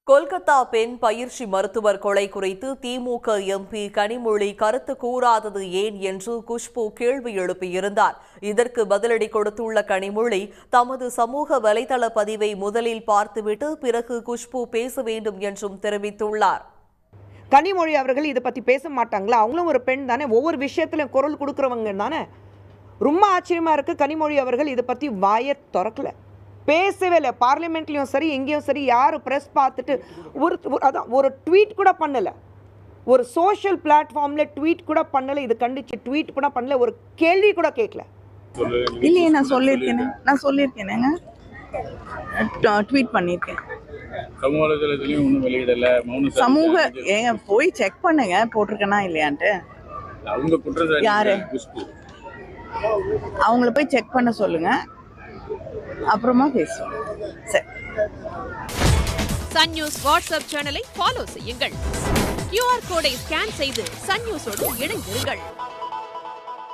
கொல்கத்தா பெண் பயிற்சி மருத்துவர் கொலை குறித்து திமுக எம்பி கனிமொழி கருத்து கூறாதது ஏன் என்று குஷ்பு கேள்வி எழுப்பியிருந்தார். இதற்கு பதிலடி கொடுத்துள்ள கனிமொழி, தமது சமூக வலைதள பதிவை முதலில் பார்த்துவிட்டு பிறகு குஷ்பு பேச வேண்டும் என்றும் தெரிவித்துள்ளார். கனிமொழி அவர்கள் இதை பற்றி பேச மாட்டாங்களா? அவங்களும் ஒரு பெண் தானே, ஒவ்வொரு விஷயத்திலும் குரல் கொடுக்குறவங்க தானே. ரொம்ப ஆச்சரியமா இருக்கு, கனிமொழி அவர்கள் இதை பற்றி வாயை திறக்கல, பேசவே இல்லை. பார்லிமெண்ட்லையும் சரி எங்கேயும் சரி யாரும் ப்ரெஸ் பார்த்துட்டு ஒரு ட்வீட் கூட பண்ணலை, ஒரு சோஷியல் பிளாட்ஃபார்மில் ட்வீட் கூட பண்ணலை, இது கண்டிச்சு ட்வீட் கூட பண்ணல, ஒரு கேள்வி கூட கேட்கல. இல்லையே, நான் சொல்லியிருக்கேனுங்க, ட்வீட் பண்ணியிருக்கேன். சமூக ஏங்க போய் செக் பண்ணுங்க, போட்டிருக்கேனா இல்லையான்ட்டு. யாரு அவங்கள போய் செக் பண்ண சொல்லுங்க, அப்புறமா பேசுவோம். சரி. சன் நியூஸ் வாட்ஸ்அப் சேனலை ஃபாலோ செய்யுங்கள். QR கோடை ஸ்கேன் செய்து சன் நியூஸோடு இணைந்திருங்கள்.